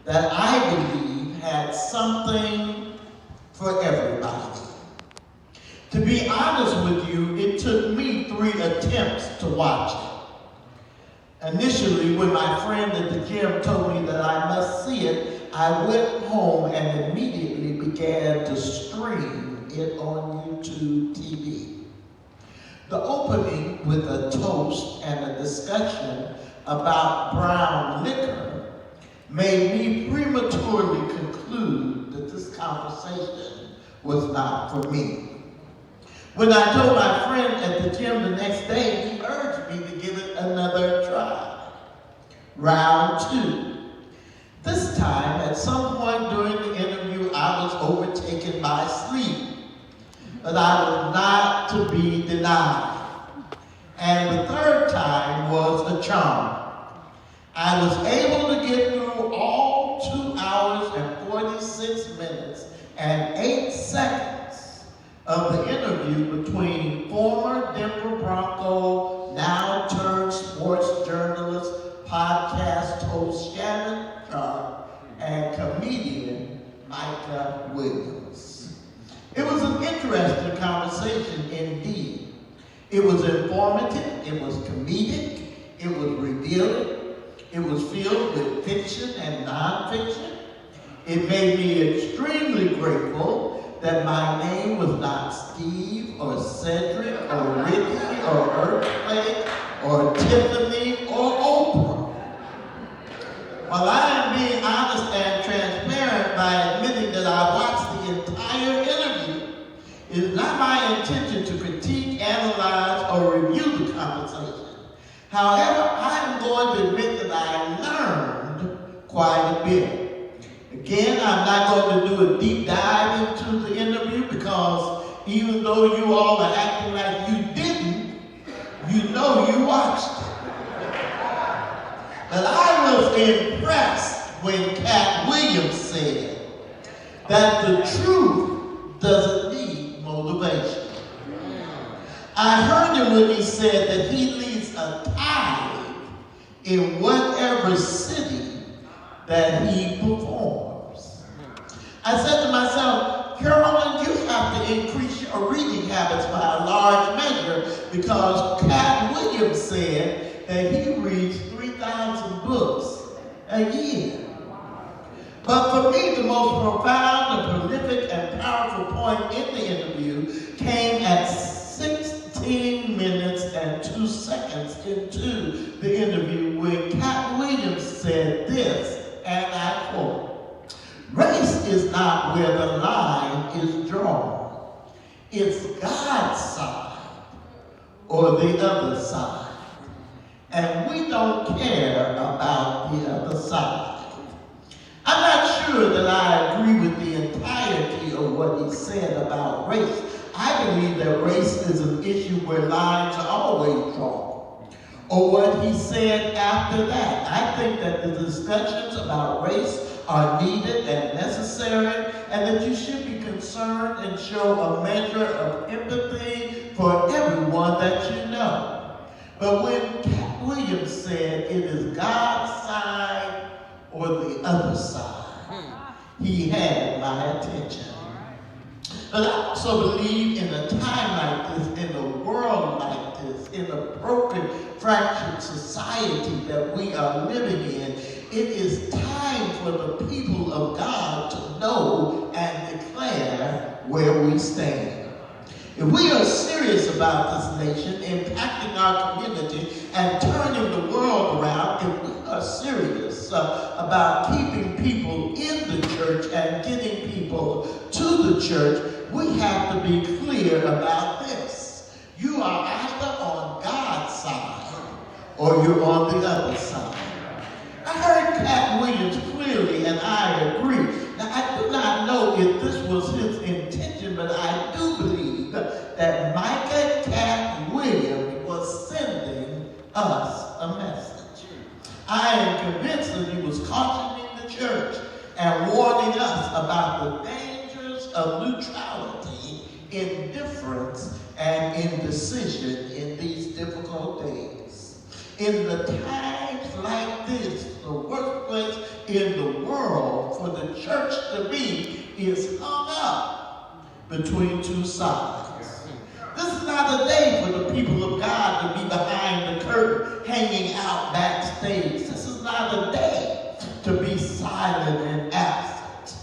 that I believe had something for everybody. To be honest with you, it took me 3 attempts to watch it. Initially, when my friend at the gym told me that I must see it, I went home and immediately began to stream it on YouTube TV. The opening with a toast and a discussion about brown liquor made me prematurely conclude that this conversation was not for me. When I told my friend at the gym the next day, he urged me to give it another try. Round 2. This time, at some point during the interview, I was overtaken by sleep, but I was not to be denied. And the third time was a charm. I was able to get through all 2 hours and 46 minutes and 8 seconds of the interview between former Denver Bronco, now turned sports journalist, podcast host Shannon Sharp, and comedian Micah Williams. It was an interesting conversation indeed. It was informative, it was comedic, it was revealing, it was filled with fiction and nonfiction. It made me extremely grateful that my name was not Steve or Cedric or Ricky or Earthquake or Tiffany or Oprah. While I am being honest and transparent by admitting that I watched the entire interview, it is not my intention to critique, analyze, or review the conversation. However, I am going to admit that I learned quite a bit. Again, I'm not going to do a deep dive into the interview because even though you all are acting like you didn't, you know you watched it. But I was impressed when Cat Williams said that the truth doesn't need motivation. I heard him when he said that he leads a tithe in whatever city that he performs. I said to myself, Carolyn, you have to increase your reading habits by a large measure because Cat Williams said that he reads 3,000 books a year. But for me, the most profound, and prolific, and powerful point in the interview came at 16 minutes and 2 seconds into the interview when Cat Williams said this, and I quote, "Race is not where the line is drawn. It's God's side or the other side. And we don't care about the other side." I'm not sure that I agree with the entirety of what he said about race. I believe that race is an issue where lines are always drawn. Or what he said after that. I think that the discussions about race are needed and necessary, and that you should be concerned and show a measure of empathy for everyone that you know. But when Cat Williams said it is God's side or the other side, he had my attention. But I also believe in a time like this, in a world like this, in a broken, fractured society that we are living in, it is time for the people of God to know and declare where we stand. If we are serious about this nation, impacting our community, and turning the world around, if we are serious about keeping people in the church and getting people to the church, we have to be clear about this. You are either on God's side or you're on the other side. I heard Cat Williams clearly, and I agree. Now, I do not know if this was his intention, but I do believe that Micah Cat Williams was sending us a message. I am convinced that he was cautioning the church and warning us about the dangers of neutrality, indifference, and indecision in these difficult days. In the times like this, the worst place in the world for the church to be, is hung up between two sides. This is not a day for the people of God to be behind the curtain, hanging out backstage. This is not a day to be silent and absent.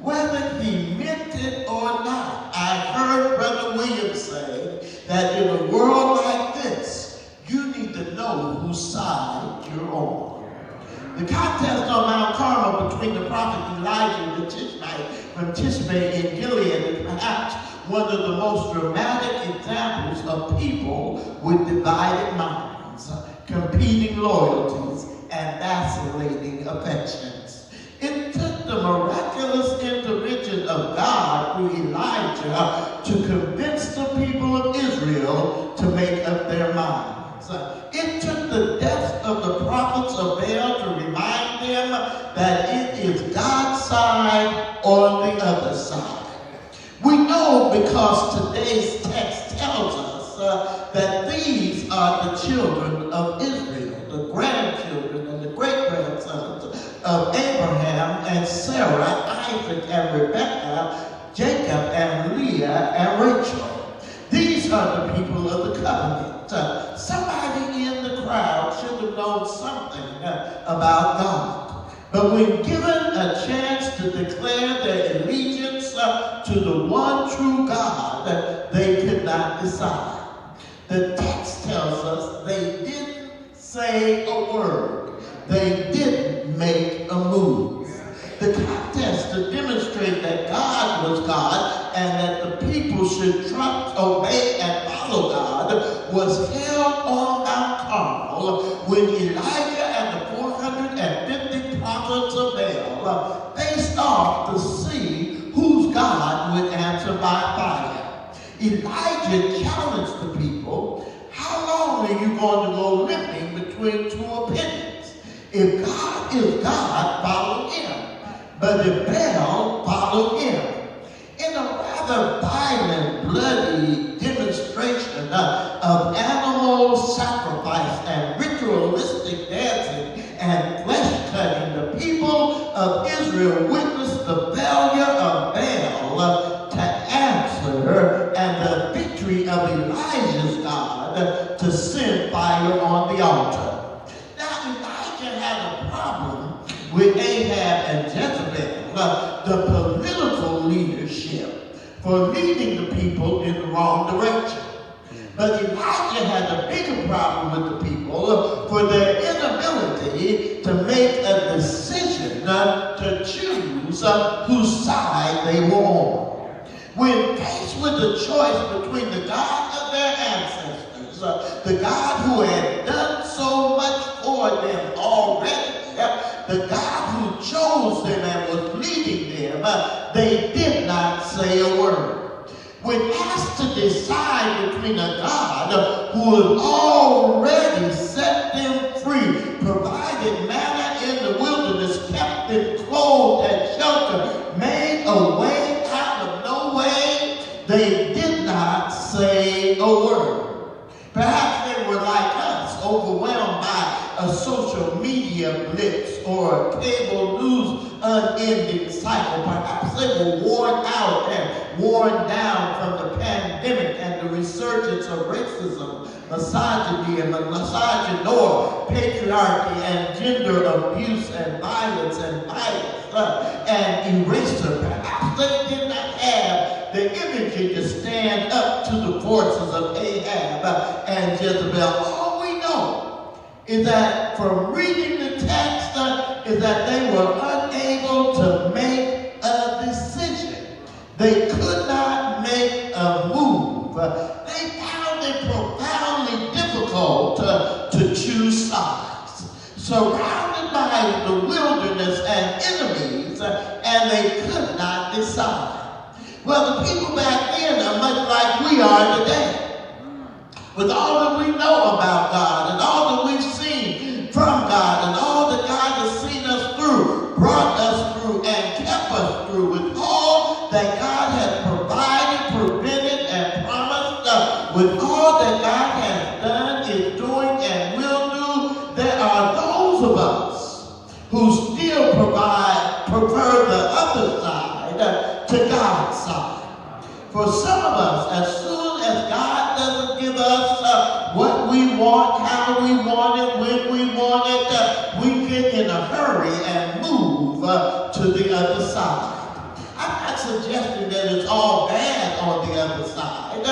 Whether he meant it or not, I heard Brother Williams say that in a world like this, you need to know whose side you're on. The contest on Mount Carmel between the prophet Elijah and the Tishbite from Tishbe in Gilead is perhaps one of the most dramatic examples of people with divided minds, competing loyalties, and vacillating affections. It took the miraculous intervention of God through Elijah to convince the people of Israel to make up their minds. It took the death of the prophets of Baal to remind them that it is God's side on the other side. We know because today's text tells us that these are the children of Israel, the grandchildren and the great-grandsons of Abraham and Sarah, Isaac and Rebekah, Jacob and Leah and Rachel. These are the people of the covenant. Somebody in the crowd should have known something about God. But when given a chance to declare their allegiance to the one true God, they could not decide. The text tells us they didn't say a word. They didn't make a move. The contest to demonstrate that God was God and that the people should trust, obey, and follow God was held on Mount Carmel when Elijah and the 450 prophets of Baal faced off to see whose God would answer by fire. Elijah challenged the people, how long are you going to go living between two opinions? If God is God, follow him. But if Baal, follow him. In a rather violent, bloody demonstration of animal sacrifice and ritualistic dancing and flesh-cutting, the people of Israel witnessed the failure of Baal to answer and the victory of Elijah's God to send fire on the altar. Now, Elijah had a problem with Ahab and Jezebel, the political leadership, for leading the people in the wrong direction. But Elijah had a bigger problem with the people for their inability to make a decision to choose whose side they were on. When faced with the choice between the God of their ancestors, the God who had done so much for them already, the God who chose them and was leading them, they did not say a word. When asked to decide between a God who had already set them free, provided manna in the wilderness, kept them clothed and sheltered, made a way out of no way, they did not say a word. Perhaps they were like us, overwhelmed by a social media blitz or a cable news unending cycle. Perhaps they were worn out and worn down from the pandemic and the resurgence of racism, misogyny and misogynoir, patriarchy and gender abuse and violence and eraser. Perhaps they did not have the energy to stand up to the forces of Ahab and Jezebel. All we know is that from reading the text is that they were unable to make a decision. They could not make a move. They found it profoundly difficult to choose sides. Surrounded by the wilderness and enemies, and they could not decide. Well, the people back then are much like we are today. With all that we know about God and all that we've seen from God and all that God has seen us through, brought us through, and kept us through, with all that God has provided, prevented, and promised, with all that God has done, is doing, and will do, there are those who still prefer the other side to God's side. For some of us, as soon as God doesn't give us what we want, how we want it, when we want it, we get in a hurry and move to the other side. I'm not suggesting that it's all bad on the other side,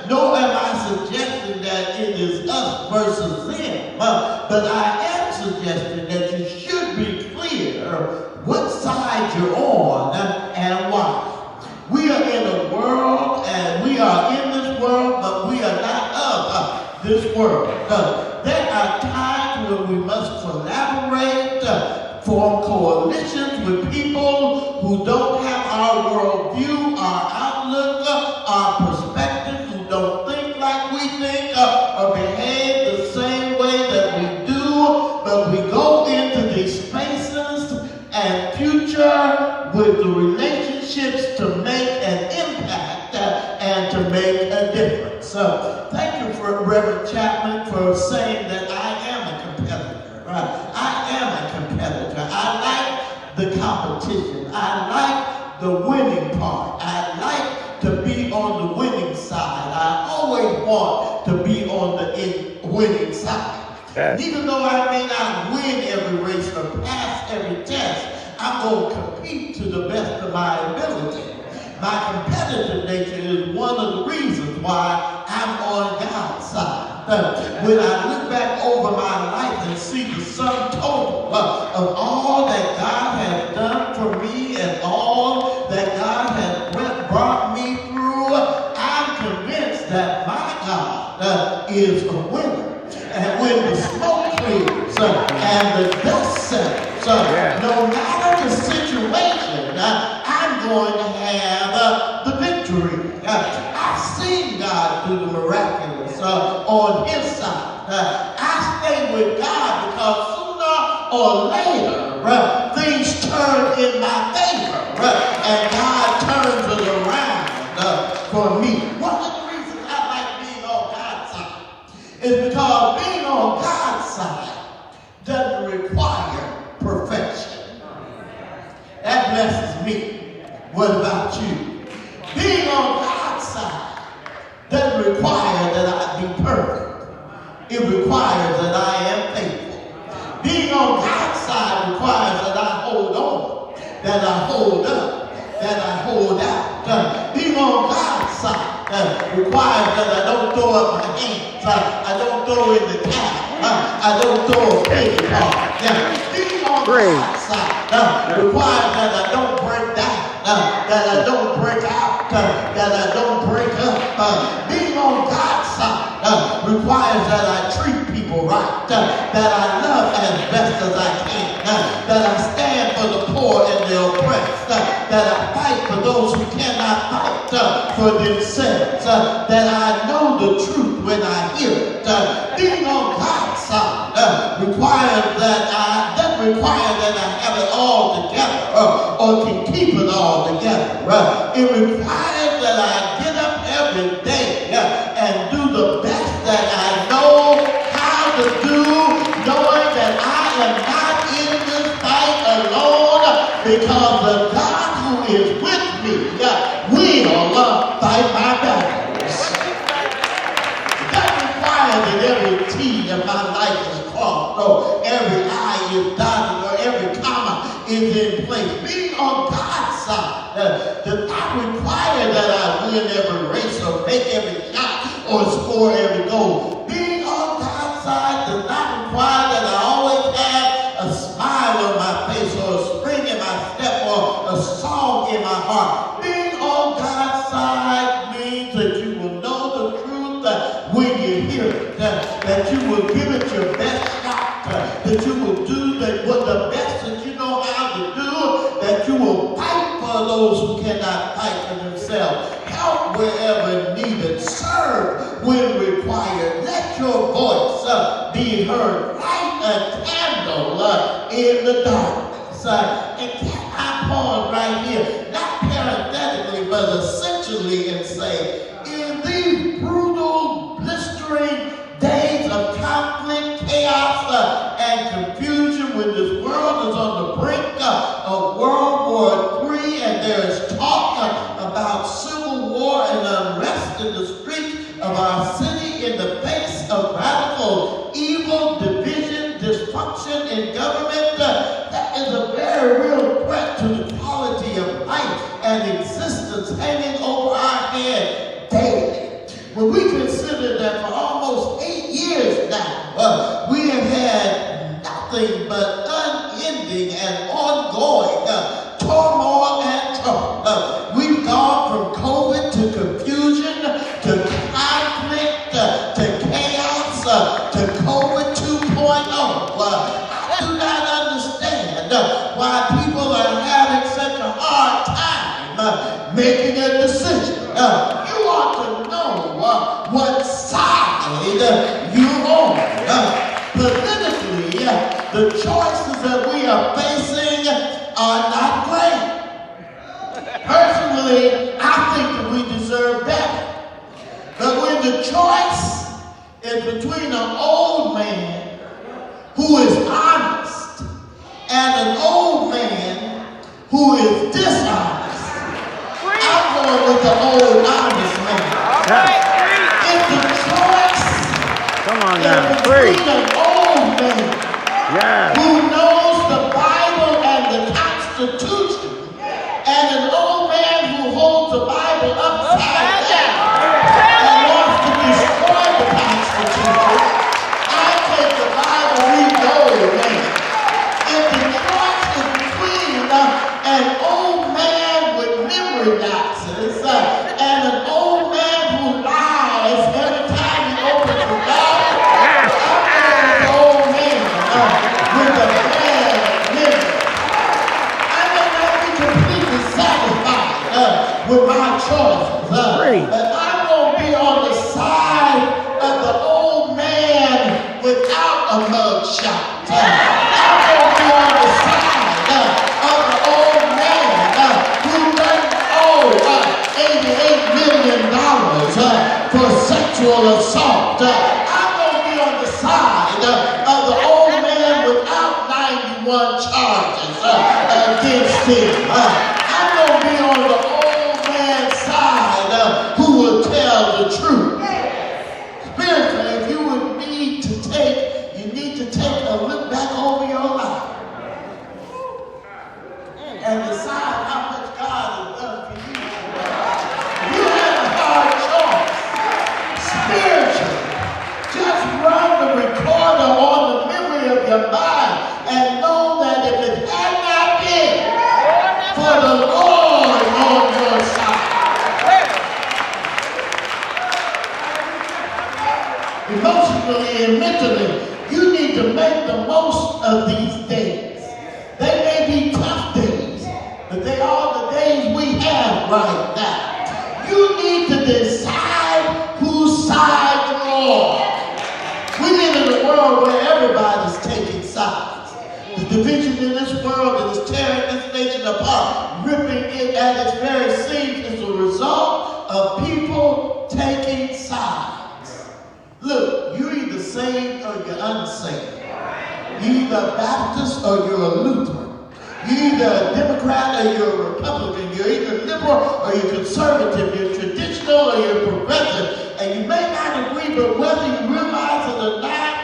nor am I suggesting that it is us versus them, but I am suggesting that you should be clear what side you're on and why. We are in a world, and we are in this world, but we are not of this world. There are times when we must collaborate, form coalitions with people who don't have our worldview, our outlook, our perspective, who don't think like we think, or behave the same way that we do, but we go into these spaces and future with the relationships to make an impact and to make a difference. Thank you for Reverend Chapman for saying that I am a competitor. I am a competitor. I like the competition. I like the winning part. I like to be on the winning side. I always want to be on the winning side. Even though I may not win every race or pass every test, I'm going to compete to the best of my ability. My competitive nature is one of the reasons why I'm on God's side. When I look back over my life and see the sum total of all that God has done for me and all that God has brought me through, I'm convinced that my God is a winner. And when the smoke clears and the dust settles, no matter the situation, I'm going to have the victory. I've seen God do the miraculous on his side. I stay with God because sooner or later, things turn in my favor, and God turns it around for me. One of the reasons I like being on God's side is because being on God's side doesn't require perfection. That blesses me. What about you? Being on God's side doesn't require that I be perfect. It requires that I am faithful. Being on God's side requires that I hold on, that I hold up, that I hold out. Being on God's side requires that I don't throw up my hands. I don't throw in the towel. I don't throw a pity party. Being on God's side requires that I don't break down, that I don't break out, that I don't break up. Being on God's side requires that I treat people right, that I love as best as I can, that I stand for the poor and the oppressed, that I fight for those who cannot fight for themselves, that I know the truth when I hear it. Being on God's side requires that doesn't require that I have it all together or can keep it all together. It requires that I get up every day and do the best that I know how to do, knowing that I am not in this fight alone, because the God who is with me will fight my battles. It doesn't require that every T of my life is crossed, or every I is dotted, or every comma is in place. Being on God's side does not require that I win every race or make every shot or score every goal. Being on God's side does not require that I always have a smile on my face or a spring in my step or a song in my heart. Being on God's side means that you will know the truth when you hear it, that you will give it your best shot, that you will do the best that you know how to do, that you will fight for those who cannot fight for themselves, help wherever needed, serve when required, let your voice be heard, light a candle in the darkness. And can I pause right here, not parenthetically, but essentially, and say, in these brutal, blistering days of conflict, chaos, and confusion, when this world is on the why people are having such a hard time making a decision. You ought to know what side you're on. Politically, the choices that we are facing are not great. Personally, I think that we deserve better. But when the choice is between an old man who is honest and an old man who is dishonest, I'm going with the old honest man. If the choice is between an old man who knows the Bible and the Constitution and an old man who holds the Bible upside down and wants to destroy the Constitution, I take the Bible, read the old man. If the choice is between an old man with memory lapses and an old man who lies every time he opens the Bible, I'm the old man with a bad memory. I may not be completely satisfied with my choices, but I won't be on the side of the old man without a mugshot. I won't be on the side of the old man who doesn't owe $88 million for sexual assault. I won't be on the side of the old man without 91 charges against him. I'm going to be on the old man's side who will tell the truth. Spiritually, if you would need to take a look back over your life and decide how much God has done for you. You have a hard choice. Spiritually, just run the recorder on the memory of your mind and know that if it had not been for the Lord on your side. Emotionally and mentally, you need to make the most of these days. They may be tough days, but they are the days we have right now. You need to decide whose side you're on. We live in a world where everybody's taking sides. The division in this world that is tearing this nation apart, ripping it at its very seams, is a result of people taking sides. Look, you're either saved or you're unsaved. You're either a Baptist or you're a Lutheran. You're either a Democrat or you're a Republican. You're either liberal or you're conservative. You're traditional or you're progressive. And you may not agree, but whether you realize it or not,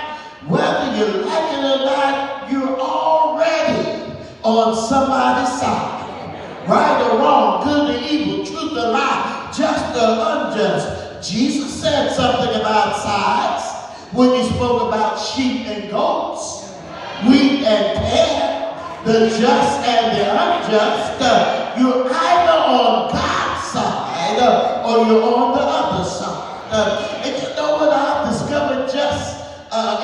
whether you like it or not, you're already on somebody's side. Right or wrong, good or evil, truth or lie, just or unjust. Jesus said something about sides when he spoke about sheep and goats, wheat and tare, the just and the unjust. You're either on God's side or you're on the other side. And you know what I've discovered just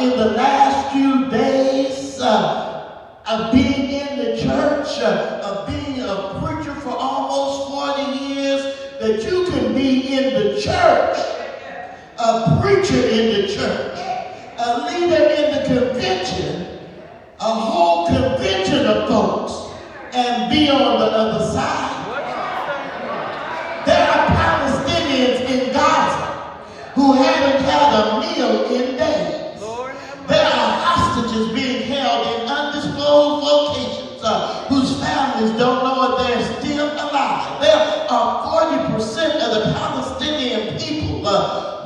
in the last few days of being in the church, of being a preacher for almost 40 years, that you can be in the church, a preacher in the church, a leader in the convention, a whole convention of folks, and be on the other side. There are Palestinians in Gaza who haven't had a meal in days. There are hostages being held in undisclosed locations whose families don't know if they're still alive. There are 40% of the Palestinian people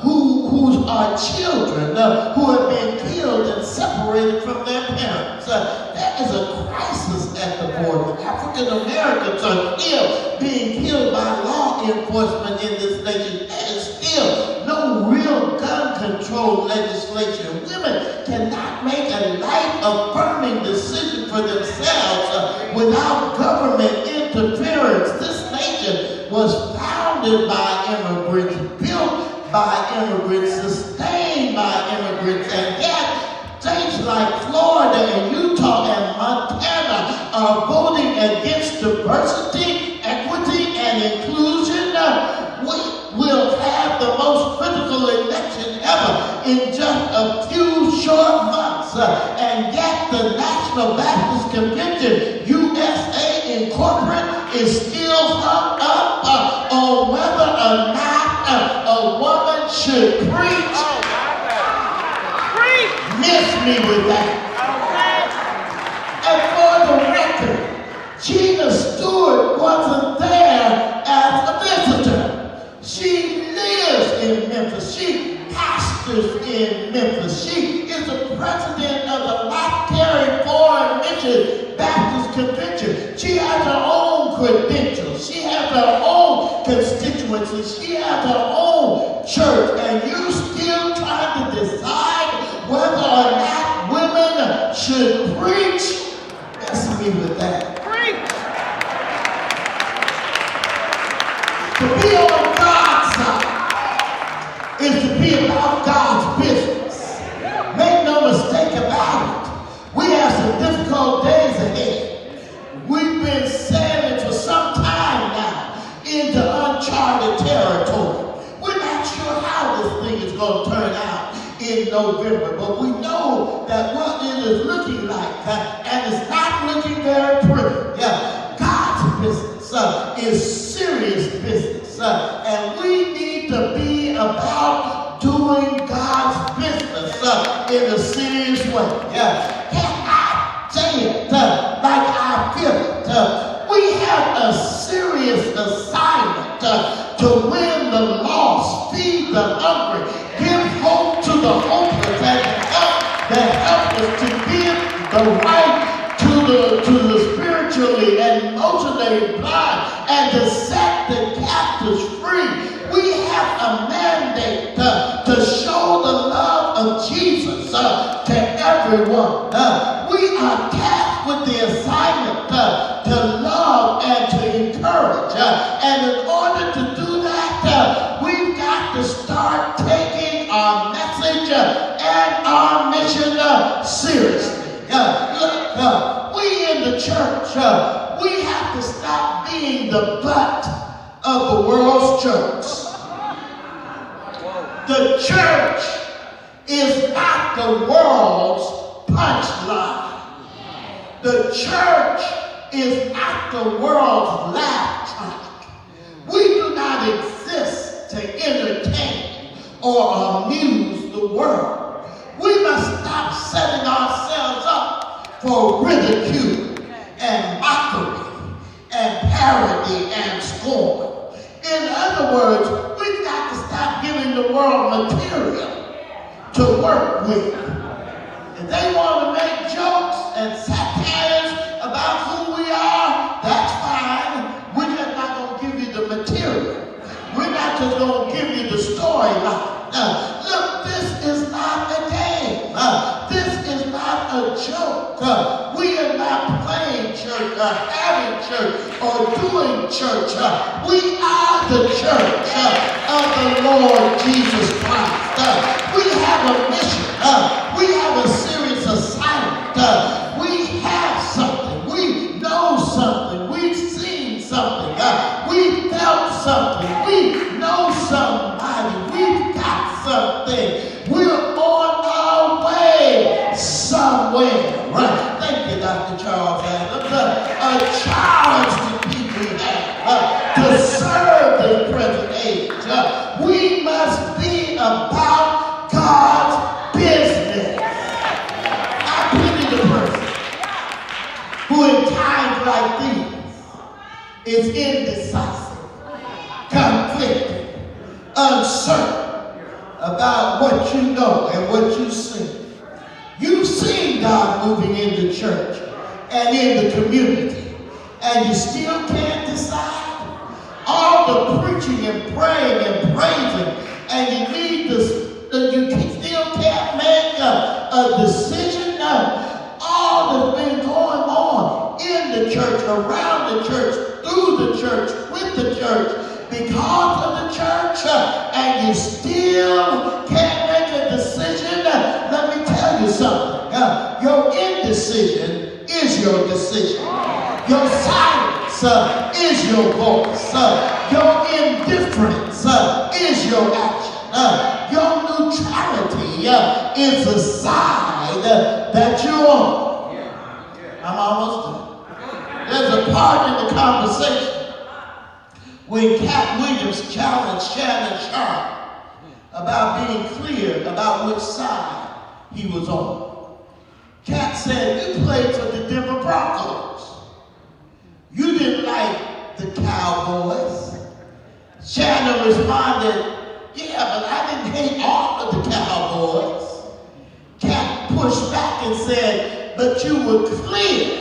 who are children who have been killed and separated from their parents. There is a crisis at the border. African Americans are still being killed by law enforcement in this nation. There is still no real gun control legislation. Women cannot make a life-affirming decision for themselves without government interference. This nation was founded by immigrants, built by immigrants, sustained by immigrants, and yet states like Florida and Utah and Montana are voting against diversity, equity, and inclusion, we will have the most critical election ever in just a few short months. And yet the National Baptist Convention, USA Incorporated, is still hung up on whether or not a woman should preach. Miss me with that. And for the record, Gina Stewart wasn't there as a visitor. She lives in Memphis. She pastors in Memphis. She is the president of the Lockery Foreign Mission Baptist Convention. She has her own credentials. She has her own constituencies. She has her own church. And you're still trying to decide whether or not women should preach. Let's me with that. Preach. To be on God's side is to be about God's business. Make no mistake about it. We have some difficult days ahead. We've been sailing for some time now into uncharted territory. We're not sure how this thing is going to turn out in November, but we know that what it is looking like, and it's not looking very pretty. God's business is serious business, and we need to be about doing God's business in a serious way. Can I say it like I feel it? We have a serious assignment to win the lost, feed the hungry, give hope to the hopeless, and help the helpless, to give the right to the spiritually and emotionally blind, and to set the captives free. We have a mandate to show the love of Jesus to everyone. We are tasked with the assignment to love and to encourage. And in order to do that, we've got to start taking our message and our mission seriously. We in the church, we have to stop being the butt of the world's jokes. The church is not the world's punchline. The church is not the world's laugh track. We do not exist to entertain or amuse the world. We must stop setting ourselves up for ridicule and mockery and parody and scorn. In other words, we've got to stop giving the world material to work with. If they want to make jokes and satires about who we are, that's fine. We're just not going to give you the material. We're not just going to give you the storyline. Look, this is not a game. This is not a joke. We are not playing church or having church or doing church. We are the church of the Lord Jesus Christ. We have a mission. We have a serious assignment. We have something. We know something. We've seen something. We felt something. We know somebody. We've got something. We're on our way somewhere. Right. Thank you, Dr. Charles Adams. A charge to people have to serve the present age. We must be about God's business. I pity the person who in times like these is indecisive, conflicted, uncertain about what you know and what you see. You've seen God moving in the church and in the community, and you still can't decide. All the preaching and praying and praising, and you need this, you still can't make a decision. All that's been going on in the church, around the church, through the church, with the church, because of the church, and you still can't make a decision. Let me tell you something. Your indecision is your decision. Your silence is your voice. Your indifference is your action. Your neutrality is the side that you're on. I'm almost done. There's a part in the conversation when Cat Williams challenged Shannon Sharp about being clear about which side he was on. Cat said, you played for the Denver Broncos. You didn't like the Cowboys. Shannon responded, yeah, but I didn't hate all of the Cowboys. Cat pushed back and said, but you were clear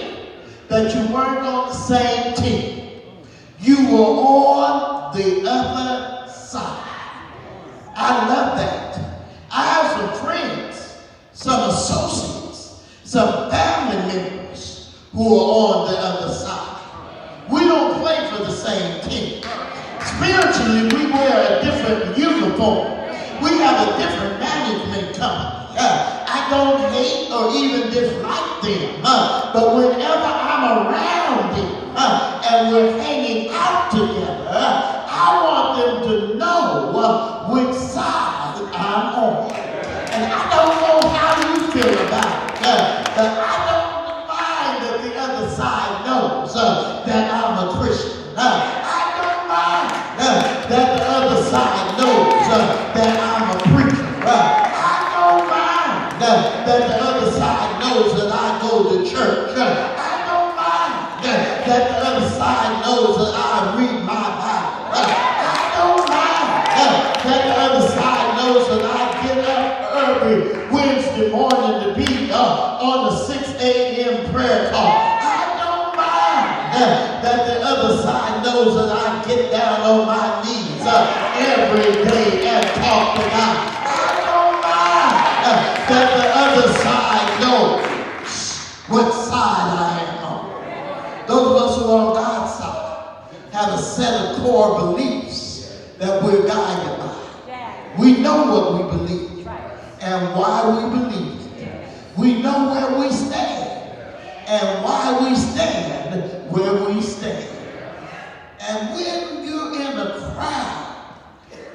that you weren't on the same team. You were on the other side. I love that. I have some friends, some associates, some family members who are on the other side. We don't play for the same team. Spiritually, we wear a different uniform. We have a different management company. I don't hate or even dislike them, but whenever I'm around them and we're hanging out together, I want them to know which side I'm on. And I don't know how you feel about it, but I don't mind that the other side knows that I'm a Christian. I don't mind that the other side knows that I'm a preacher. I don't mind that the other side knows that I go to church. I don't mind that the other side knows that I read my Bible. I don't mind that the other side knows that I get up early Wednesday morning to be on the 6 a.m. prayer call. I don't mind that the other side knows that I get down on my knees every day and talk to God. I don't mind that the other side knows what side I am on. Those of us who are on God's side have a set of core beliefs that we're guided by. We know what we believe and why we believe it. We know where we stand and why we stand where we stand. And when you're in a crowd,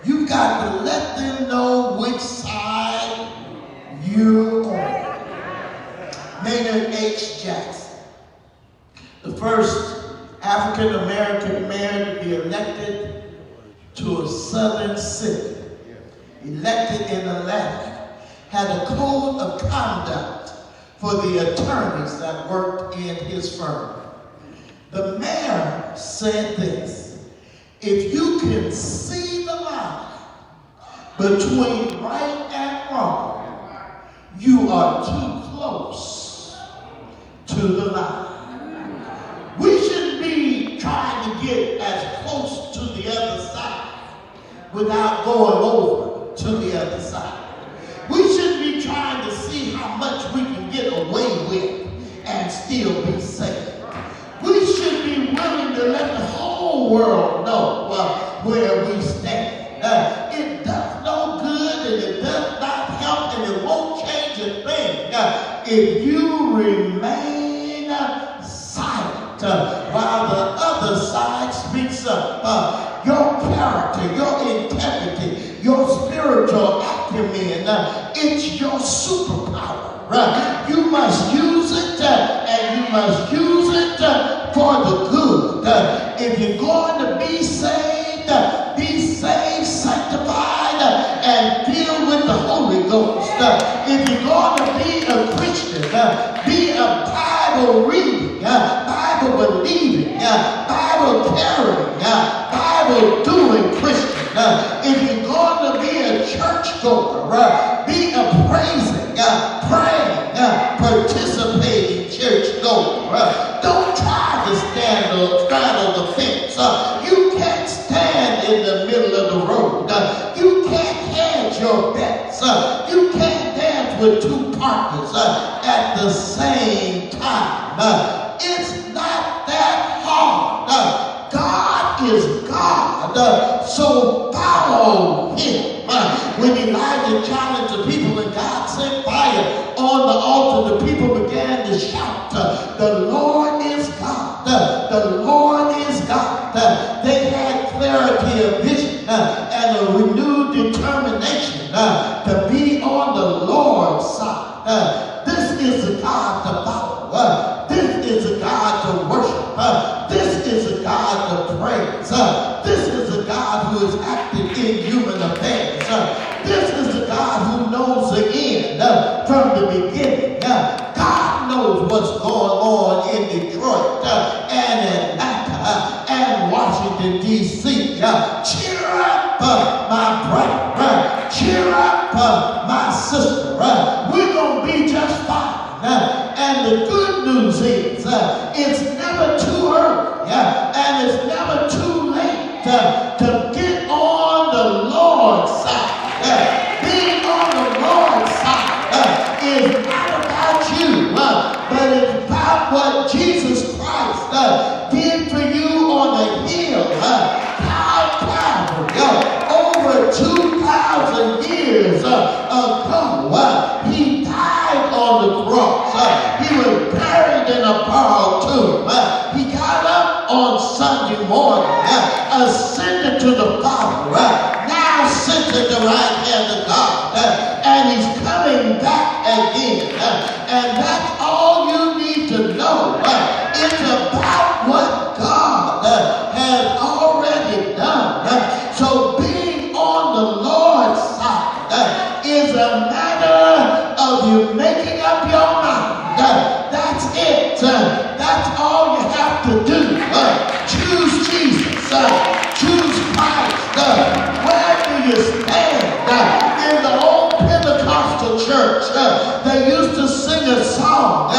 you've got to let them know which side you're on. Maynard H. Jackson, the first African American mayor to be elected to a southern city, elected in Atlanta, had a code of conduct for the attorneys that worked in his firm. The mayor said this: if you can see the line between right and wrong, you are too close to the line. We shouldn't be trying to get as close to the other side without going over to the other side. We shouldn't be trying to see how much we can get away with and still be safe. We should be willing to let the whole world know where we stand. It does no good and it does not help and it won't change a thing if you remain silent while the other side speaks up. Your character, your integrity, your spiritual acumen, it's your superpower. You must use it and you must use it for the good. If you're going to be saved, sanctified, and filled with the Holy Ghost. If you're going to be a Christian, be a Bible reading, Bible believing, Bible carrying, Bible doing Christian. If you're going to be a churchgoer, be a praising, praying, participating churchgoer. Don't try to straddle the fence. You can't stand in the middle of the road. You can't hedge your bets. You can't dance with two partners at the same time. It's not that hard. God is God, so follow him. When Elijah challenged the people and God sent fire on the altar, the people began to shout, the Lord is God. Detroit and Atlanta and Washington, D.C. Cheer up, my brother. Cheer up, my sister. We're going to be just fine. And the good news is it's never too early and it's never too late to get on the Lord's side. Being on the Lord's side is not about you, but it's about what Jesus Christ did for you on the hill, Calvary, over 2,000 years ago. He died on the cross. He was buried in a borrowed tomb. He got up on Sunday morning, ascended to the Father, now sits at the right hand of God, and he's coming back again. And that's all you need to know. It's about what God has already done. So being on the Lord's side is a matter of you making up your mind. That's it. That's all you have to do. Choose Jesus. Choose Christ. Where do you stand? In the old Pentecostal church, they used to sing a song.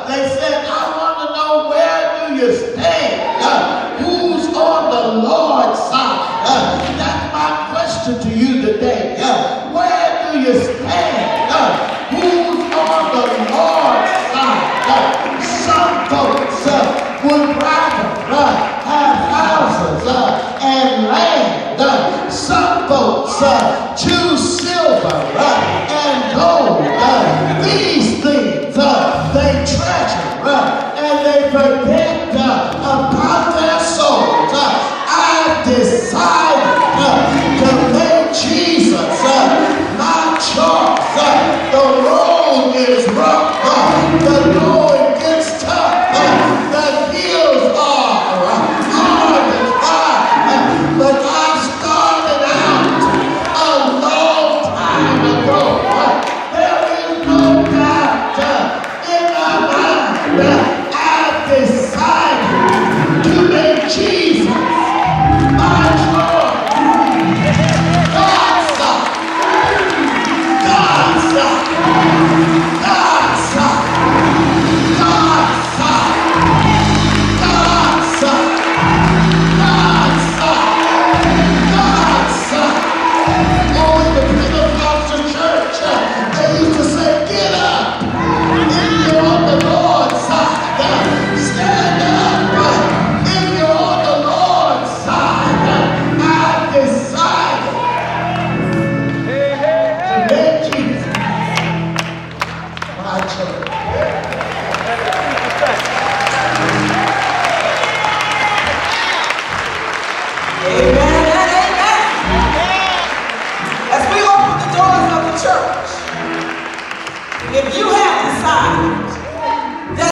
They said, I want to know, where do you stand? Who's on the Lord's side? That's my question to you today. Where do you stand? Who's on the Lord's side? Some folks would rather have houses and land. Some folks choose silver and gold. These things they treasure and they forget about their souls. I decided to make Jesus my choice. The road is rough. The going gets tough. The hills are hard to climb. But I started out a long time ago. There is no doubt in my mind. I decided to make Jesus my choice. God's son. God's son. God's son. God's son. God's son. God's son. God's son. Oh, in the Pentecostal church, they used to say, get up. If you're on the Lord's side, stand up. If you're on the Lord's side, I decided to make Jesus my choice. Amen and amen. As we open the doors of the church, if you have decided